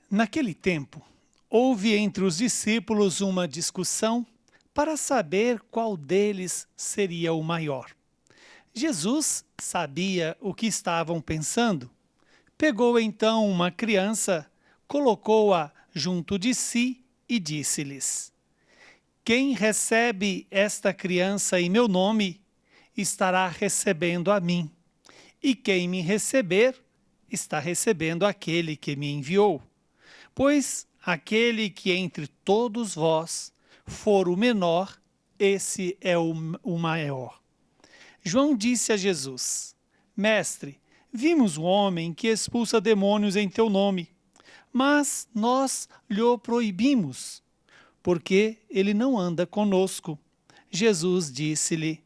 Naquele tempo, houve entre os discípulos uma discussão para saber qual deles seria o maior. Jesus sabia o que estavam pensando. Pegou então uma criança, colocou-a junto de si e disse-lhes: Quem recebe esta criança em meu nome, estará recebendo a mim. E quem me receber, está recebendo aquele que me enviou. Pois aquele que entre todos vós for o menor, esse é o maior. João disse a Jesus: Mestre, vimos um homem que expulsa demônios em teu nome, mas nós lhe proibimos, porque ele não anda conosco. Jesus disse-lhe: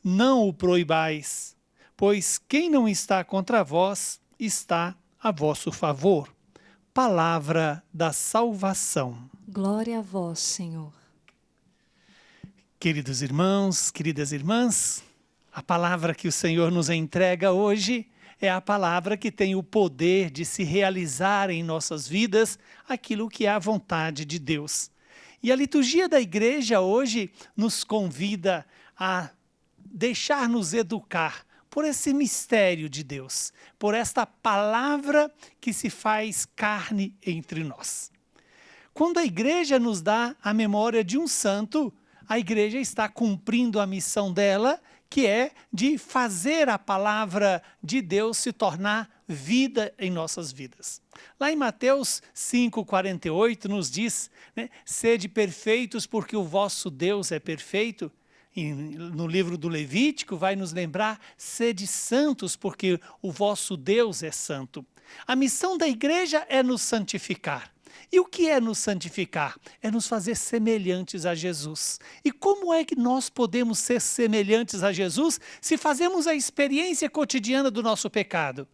Não o proibais, pois quem não está contra vós está a vosso favor. Palavra da salvação. Glória a vós, Senhor. Queridos irmãos, queridas irmãs, a palavra que o Senhor nos entrega hoje é a palavra que tem o poder de se realizar em nossas vidas aquilo que é a vontade de Deus. E a liturgia da igreja hoje nos convida a deixar-nos educar por esse mistério de Deus, por esta palavra que se faz carne entre nós. Quando a igreja nos dá a memória de um santo, a igreja está cumprindo a missão dela, que é de fazer a palavra de Deus se tornar vida em nossas vidas. Lá em Mateus 5,48 nos diz, sede perfeitos porque o vosso Deus é perfeito. E no livro do Levítico vai nos lembrar, sede santos porque o vosso Deus é santo. A missão da igreja é nos santificar. E o que é nos santificar? É nos fazer semelhantes a Jesus. E como é que nós podemos ser semelhantes a Jesus se fazemos a experiência cotidiana do nosso pecado?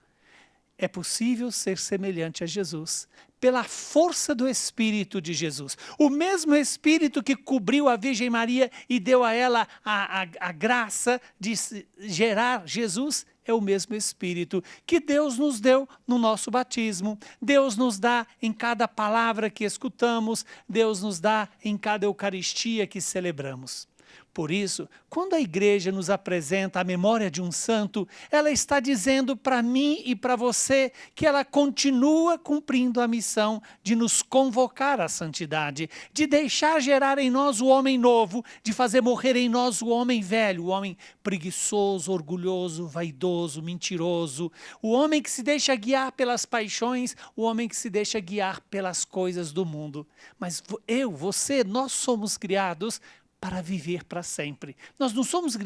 É possível ser semelhante a Jesus pela força do Espírito de Jesus. O mesmo Espírito que cobriu a Virgem Maria e deu a ela a graça de gerar Jesus, é o mesmo Espírito que Deus nos deu no nosso batismo. Deus nos dá em cada palavra que escutamos, Deus nos dá em cada Eucaristia que celebramos. Por isso, quando a igreja nos apresenta a memória de um santo, ela está dizendo para mim e para você que ela continua cumprindo a missão de nos convocar à santidade, de deixar gerar em nós o homem novo, de fazer morrer em nós o homem velho, o homem preguiçoso, orgulhoso, vaidoso, mentiroso, o homem que se deixa guiar pelas paixões, o homem que se deixa guiar pelas coisas do mundo. Mas você, nós somos criados para viver para sempre. Nós não somos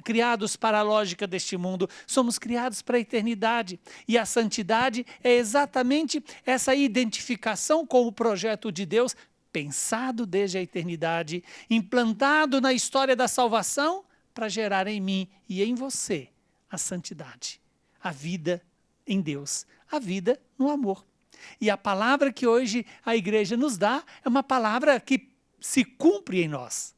criados para a lógica deste mundo, somos criados para a eternidade. E a santidade é exatamente essa identificação com o projeto de Deus, pensado desde a eternidade, implantado na história da salvação, para gerar em mim e em você a santidade, a vida em Deus, a vida no amor. E a palavra que hoje a igreja nos dá é uma palavra que se cumpre em nós.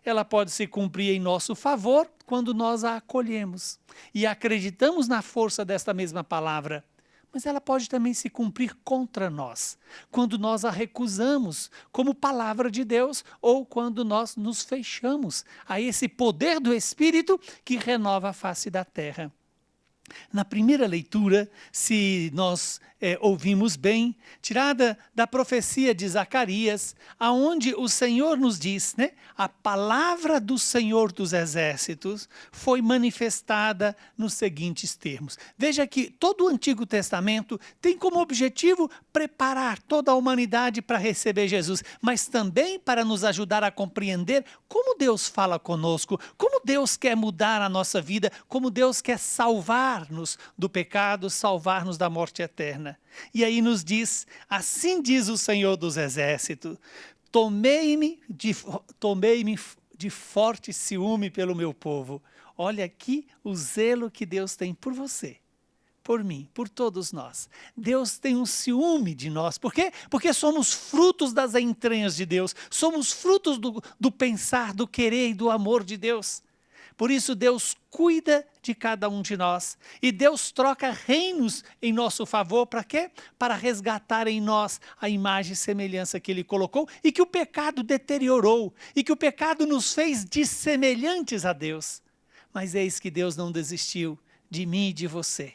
Ela pode se cumprir em nosso favor quando nós a acolhemos e acreditamos na força desta mesma palavra. Mas ela pode também se cumprir contra nós, quando nós a recusamos como palavra de Deus ou quando nós nos fechamos a esse poder do Espírito que renova a face da terra. Na primeira leitura, se nós ouvimos bem, tirada da profecia de Zacarias, aonde o Senhor nos diz, a palavra do Senhor dos Exércitos foi manifestada nos seguintes termos. Veja que todo o Antigo Testamento tem como objetivo preparar toda a humanidade para receber Jesus, mas também para nos ajudar a compreender como Deus fala conosco, como Deus quer mudar a nossa vida, como Deus quer salvar-nos do pecado, salvar-nos da morte eterna. E aí nos diz, assim diz o Senhor dos Exércitos, tomei-me de forte ciúme pelo meu povo. Olha aqui o zelo que Deus tem por você, por mim, por todos nós. Deus tem um ciúme de nós. Por quê? Porque somos frutos das entranhas de Deus. Somos frutos do pensar, do querer e do amor de Deus. Por isso Deus cuida de cada um de nós. E Deus troca reinos em nosso favor. Para quê? Para resgatar em nós a imagem e semelhança que Ele colocou e que o pecado deteriorou. E que o pecado nos fez dissemelhantes a Deus. Mas eis que Deus não desistiu de mim e de você.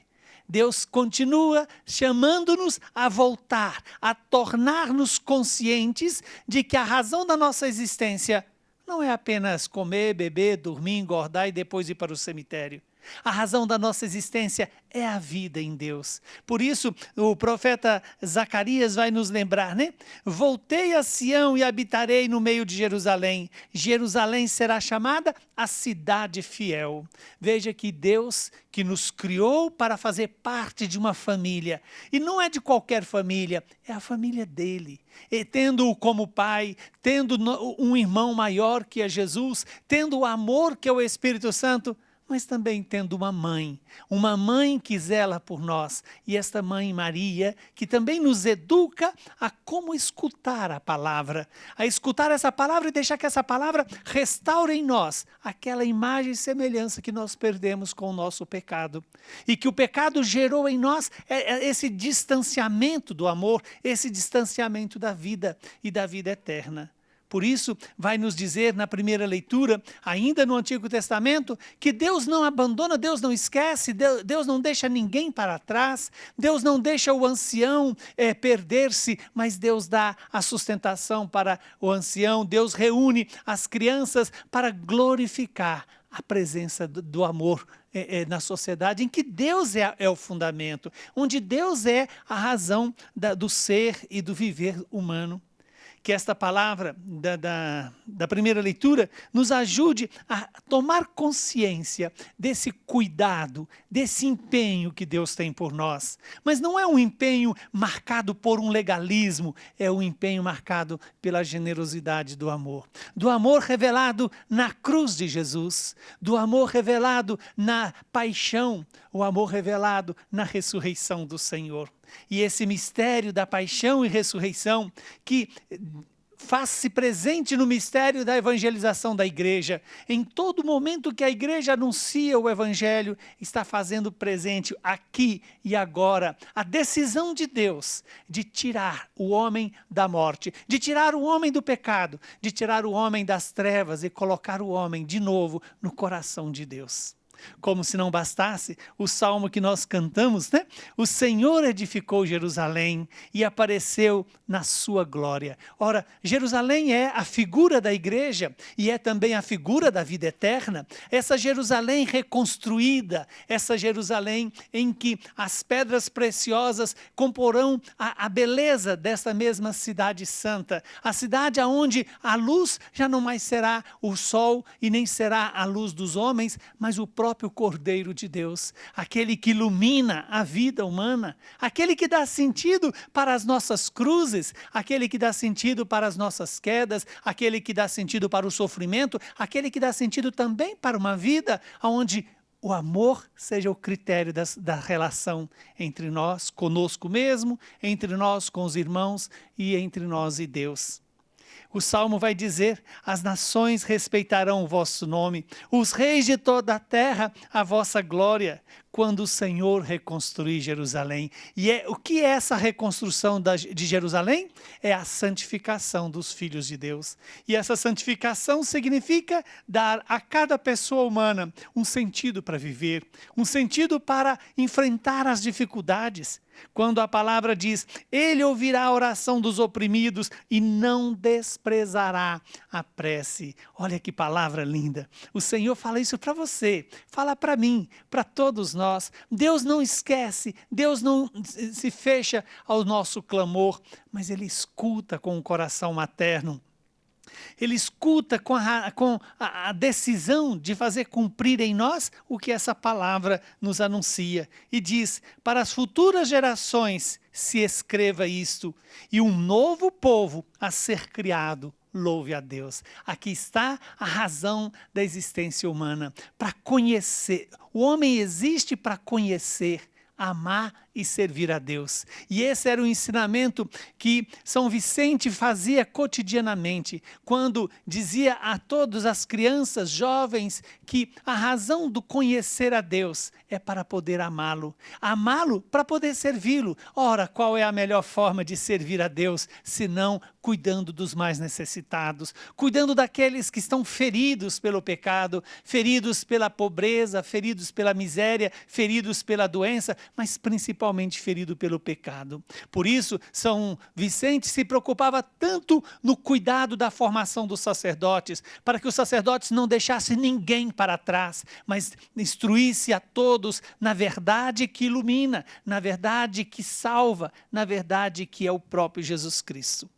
Deus continua chamando-nos a voltar, a tornar-nos conscientes de que a razão da nossa existência não é apenas comer, beber, dormir, engordar e depois ir para o cemitério. A razão da nossa existência é a vida em Deus. Por isso, o profeta Zacarias vai nos lembrar, né? Voltei a Sião e habitarei no meio de Jerusalém. Jerusalém será chamada a cidade fiel. Veja que Deus que nos criou para fazer parte de uma família. E não é de qualquer família, é a família dele. E tendo-o como pai, tendo um irmão maior que é Jesus, tendo o amor que é o Espírito Santo, mas também tendo uma mãe que zela por nós. E esta mãe Maria, que também nos educa a como escutar a palavra, a escutar essa palavra e deixar que essa palavra restaure em nós aquela imagem e semelhança que nós perdemos com o nosso pecado. E que o pecado gerou em nós esse distanciamento do amor, esse distanciamento da vida e da vida eterna. Por isso, vai nos dizer na primeira leitura, ainda no Antigo Testamento, que Deus não abandona, Deus não esquece, Deus não deixa ninguém para trás, Deus não deixa o ancião perder-se, mas Deus dá a sustentação para o ancião, Deus reúne as crianças para glorificar a presença do amor na sociedade, em que Deus é o fundamento, onde Deus é a razão do ser e do viver humano. Que esta palavra da primeira leitura nos ajude a tomar consciência desse cuidado, desse empenho que Deus tem por nós. Mas não é um empenho marcado por um legalismo, é um empenho marcado pela generosidade do amor revelado na cruz de Jesus, do amor revelado na paixão, o amor revelado na ressurreição do Senhor. E esse mistério da paixão e ressurreição que faz-se presente no mistério da evangelização da igreja. Em todo momento que a igreja anuncia o evangelho, está fazendo presente aqui e agora a decisão de Deus de tirar o homem da morte, de tirar o homem do pecado, de tirar o homem das trevas e colocar o homem de novo no coração de Deus. Como se não bastasse, o salmo que nós cantamos, né? O Senhor edificou Jerusalém e apareceu na sua glória. Ora, Jerusalém é a figura da igreja e é também a figura da vida eterna. Essa Jerusalém reconstruída, essa Jerusalém em que as pedras preciosas comporão a beleza dessa mesma cidade santa. A cidade onde a luz já não mais será o sol e nem será a luz dos homens, mas o próprio Cordeiro de Deus, aquele que ilumina a vida humana, aquele que dá sentido para as nossas cruzes, aquele que dá sentido para as nossas quedas, aquele que dá sentido para o sofrimento, aquele que dá sentido também para uma vida onde o amor seja o critério da relação entre nós, conosco mesmo, entre nós com os irmãos e entre nós e Deus. O Salmo vai dizer, as nações respeitarão o vosso nome, os reis de toda a terra a vossa glória, quando o Senhor reconstruir Jerusalém. E o que é essa reconstrução de Jerusalém? É a santificação dos filhos de Deus. E essa santificação significa dar a cada pessoa humana um sentido para viver, um sentido para enfrentar as dificuldades. Quando a palavra diz, ele ouvirá a oração dos oprimidos e não desprezará a prece. Olha que palavra linda. O Senhor fala isso para você, fala para mim, para todos nós. Deus não esquece, Deus não se fecha ao nosso clamor, mas Ele escuta com o coração materno. Ele escuta com a decisão de fazer cumprir em nós o que essa palavra nos anuncia. E diz, para as futuras gerações se escreva isto, e um novo povo a ser criado. Louve a Deus. Aqui está a razão da existência humana, para conhecer. O homem existe para conhecer, amar e servir a Deus. E esse era o ensinamento que São Vicente fazia cotidianamente, quando dizia a todas as crianças, jovens, que a razão do conhecer a Deus é para poder amá-lo. Amá-lo para poder servi-lo. Ora, qual é a melhor forma de servir a Deus, senão cuidando dos mais necessitados, cuidando daqueles que estão feridos pelo pecado, feridos pela pobreza, feridos pela miséria, feridos pela doença, mas principalmente ferido pelo pecado. Por isso, São Vicente se preocupava tanto no cuidado da formação dos sacerdotes, para que os sacerdotes não deixassem ninguém para trás, mas instruísse a todos na verdade que ilumina, na verdade que salva, na verdade que é o próprio Jesus Cristo.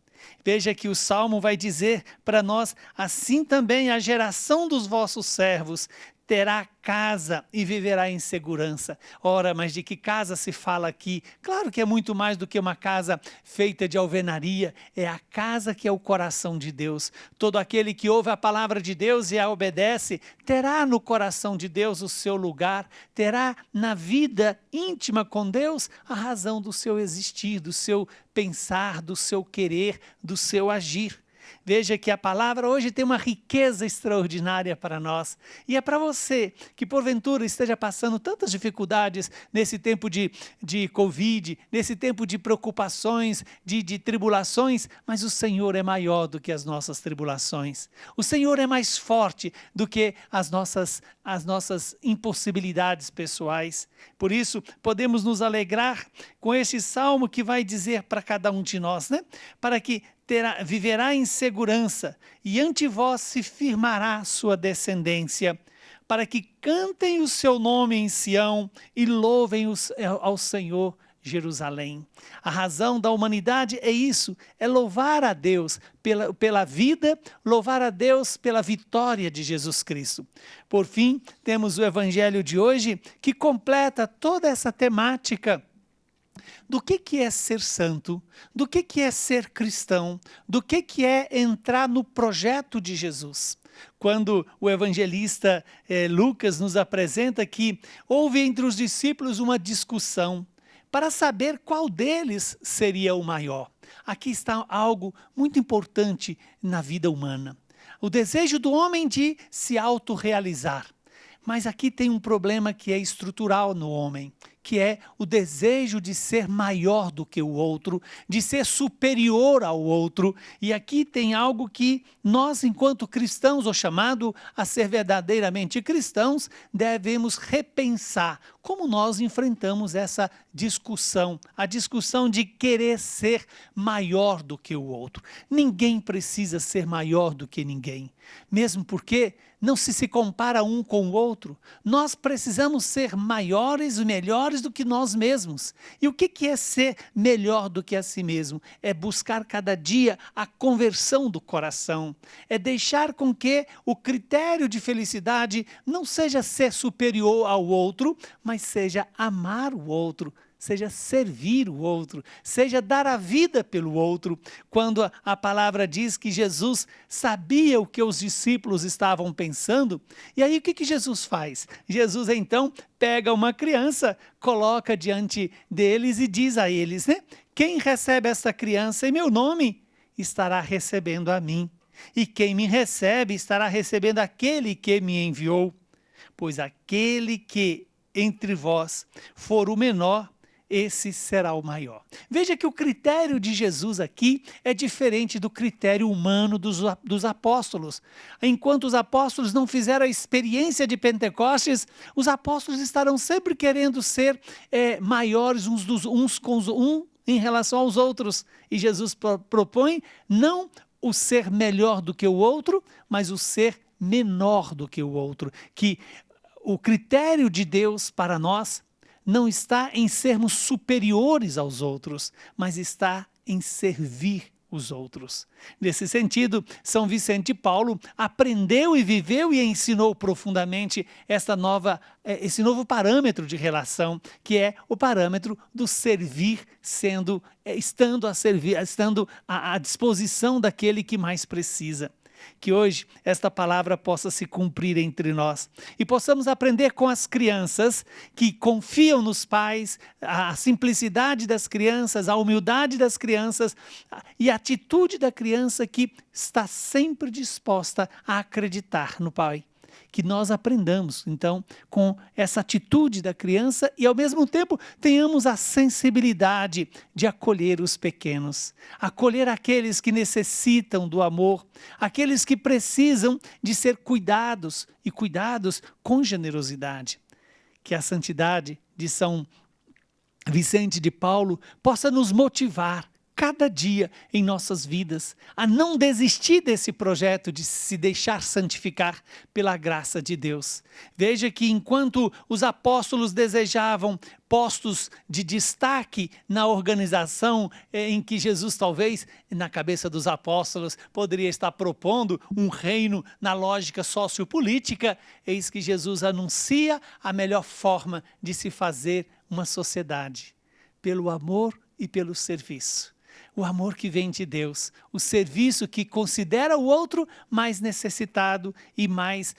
Veja que o Salmo vai dizer para nós: assim também a geração dos vossos servos terá casa e viverá em segurança. Ora, mas de que casa se fala aqui? Claro que é muito mais do que uma casa feita de alvenaria, é a casa que é o coração de Deus. Todo aquele que ouve a palavra de Deus e a obedece, terá no coração de Deus o seu lugar, terá na vida íntima com Deus a razão do seu existir, do seu pensar, do seu querer, do seu agir. Veja que a palavra hoje tem uma riqueza extraordinária para nós. E é para você que porventura esteja passando tantas dificuldades nesse tempo de Covid, nesse tempo de preocupações, de tribulações, mas o Senhor é maior do que as nossas tribulações. O Senhor é mais forte do que as nossas impossibilidades pessoais. Por isso, podemos nos alegrar com este salmo que vai dizer para cada um de nós, né? Para que viverá em segurança e ante vós se firmará sua descendência, para que cantem o seu nome em Sião e louvem ao Senhor Jerusalém. A razão da humanidade é isso, é louvar a Deus pela vida, louvar a Deus pela vitória de Jesus Cristo. Por fim, temos o evangelho de hoje que completa toda essa temática do que é ser santo, do que é ser cristão, do que é entrar no projeto de Jesus. Quando o evangelista Lucas nos apresenta que houve entre os discípulos uma discussão para saber qual deles seria o maior. Aqui está algo muito importante na vida humana. O desejo do homem de se autorrealizar. Mas aqui tem um problema que é estrutural no homem, que é o desejo de ser maior do que o outro, de ser superior ao outro. E aqui tem algo que nós, enquanto cristãos, ou chamado a ser verdadeiramente cristãos, devemos repensar como nós enfrentamos essa discussão, a discussão de querer ser maior do que o outro. Ninguém precisa ser maior do que ninguém, mesmo porque não se compara um com o outro. Nós precisamos ser maiores e melhores do que nós mesmos. E o que é ser melhor do que a si mesmo? É buscar cada dia a conversão do coração. É deixar com que o critério de felicidade não seja ser superior ao outro, mas seja amar o outro, seja servir o outro, seja dar a vida pelo outro. Quando a palavra diz que Jesus sabia o que os discípulos estavam pensando, e aí o que Jesus faz? Jesus então pega uma criança, coloca diante deles e diz a eles, né? Quem recebe essa criança em meu nome, estará recebendo a mim. E quem me recebe, estará recebendo aquele que me enviou. Pois aquele que entre vós for o menor, esse será o maior. Veja que o critério de Jesus aqui é diferente do critério humano dos apóstolos. Enquanto os apóstolos não fizeram a experiência de Pentecostes, os apóstolos estarão sempre querendo ser maiores uns em relação aos outros. E Jesus propõe não o ser melhor do que o outro, mas o ser menor do que o outro. Que o critério de Deus para nós não está em sermos superiores aos outros, mas está em servir os outros. Nesse sentido, São Vicente de Paulo aprendeu e viveu e ensinou profundamente esse novo parâmetro de relação, que é o parâmetro do servir, estando à disposição daquele que mais precisa. Que hoje esta palavra possa se cumprir entre nós e possamos aprender com as crianças que confiam nos pais, a simplicidade das crianças, a humildade das crianças e a atitude da criança que está sempre disposta a acreditar no pai. Que nós aprendamos, então, com essa atitude da criança e, ao mesmo tempo, tenhamos a sensibilidade de acolher os pequenos, acolher aqueles que necessitam do amor, aqueles que precisam de ser cuidados e cuidados com generosidade. Que a santidade de São Vicente de Paulo possa nos motivar cada dia em nossas vidas, a não desistir desse projeto de se deixar santificar pela graça de Deus. Veja que enquanto os apóstolos desejavam postos de destaque na organização em que Jesus talvez, na cabeça dos apóstolos, poderia estar propondo um reino na lógica sociopolítica, eis que Jesus anuncia a melhor forma de se fazer uma sociedade, pelo amor e pelo serviço. O amor que vem de Deus, o serviço que considera o outro mais necessitado e mais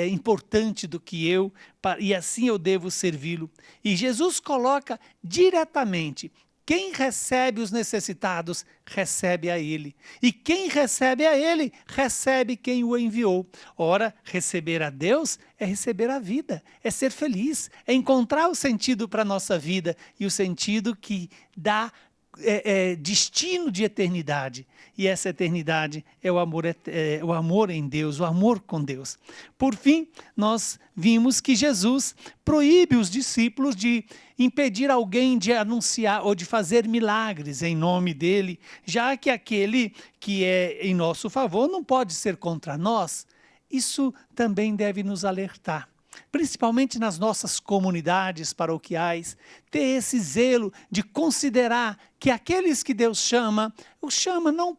importante do que eu, e assim eu devo servi-lo. E Jesus coloca diretamente: quem recebe os necessitados, recebe a Ele. E quem recebe a Ele, recebe quem o enviou. Ora, receber a Deus é receber a vida, é ser feliz, é encontrar o sentido para a nossa vida e o sentido que dá destino de eternidade, e essa eternidade é o amor em Deus, o amor com Deus. Por fim, nós vimos que Jesus proíbe os discípulos de impedir alguém de anunciar ou de fazer milagres em nome dele, já que aquele que é em nosso favor não pode ser contra nós. Isso também deve nos alertar, principalmente nas nossas comunidades paroquiais, ter esse zelo de considerar que aqueles que Deus chama, os chama não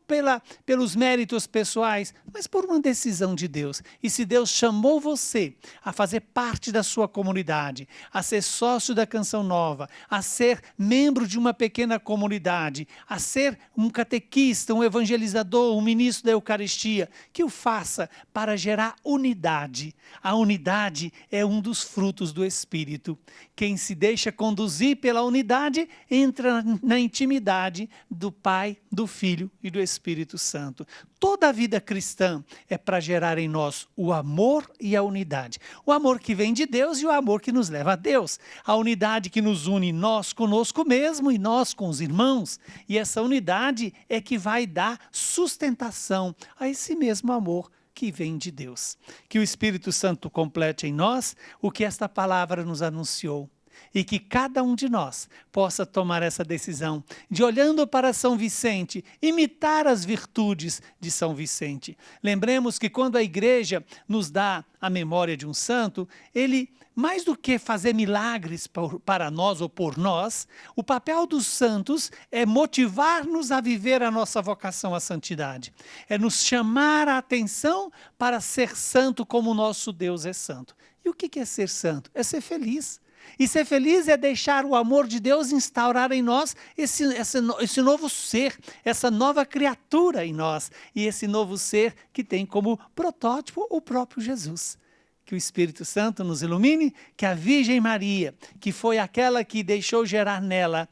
pelos méritos pessoais, mas por uma decisão de Deus. E se Deus chamou você a fazer parte da sua comunidade, a ser sócio da Canção Nova, a ser membro de uma pequena comunidade, a ser um catequista, um evangelizador, um ministro da Eucaristia, que o faça para gerar unidade. A unidade é um dos frutos do Espírito. Quem se deixa conduzir pela unidade entra na intimidade do Pai, do Filho e do Espírito Santo. Toda a vida cristã é para gerar em nós o amor e a unidade. O amor que vem de Deus e o amor que nos leva a Deus. A unidade que nos une nós conosco mesmo e nós com os irmãos. E essa unidade é que vai dar sustentação a esse mesmo amor que vem de Deus. Que o Espírito Santo complete em nós o que esta palavra nos anunciou. E que cada um de nós possa tomar essa decisão de, olhando para São Vicente, imitar as virtudes de São Vicente. Lembremos que quando a igreja nos dá a memória de um santo, ele, mais do que fazer milagres para nós ou por nós, o papel dos santos é motivar-nos a viver a nossa vocação à santidade. É nos chamar a atenção para ser santo como o nosso Deus é santo. E o que é ser santo? É ser feliz. E ser feliz é deixar o amor de Deus instaurar em nós esse novo ser, essa nova criatura em nós. E esse novo ser que tem como protótipo o próprio Jesus. Que o Espírito Santo nos ilumine, que a Virgem Maria, que foi aquela que deixou gerar nela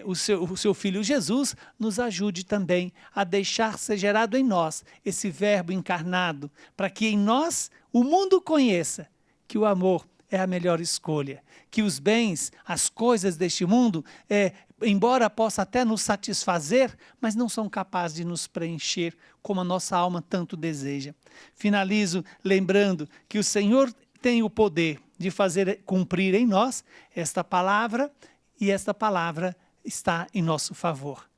o seu Filho Jesus, nos ajude também a deixar ser gerado em nós esse verbo encarnado, para que em nós o mundo conheça que o amor é a melhor escolha, que os bens, as coisas deste mundo, embora possa até nos satisfazer, mas não são capazes de nos preencher como a nossa alma tanto deseja. Finalizo lembrando que o Senhor tem o poder de fazer cumprir em nós esta palavra, e esta palavra está em nosso favor.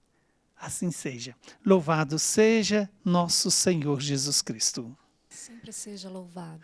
Assim seja. Louvado seja nosso Senhor Jesus Cristo. Sempre seja louvado.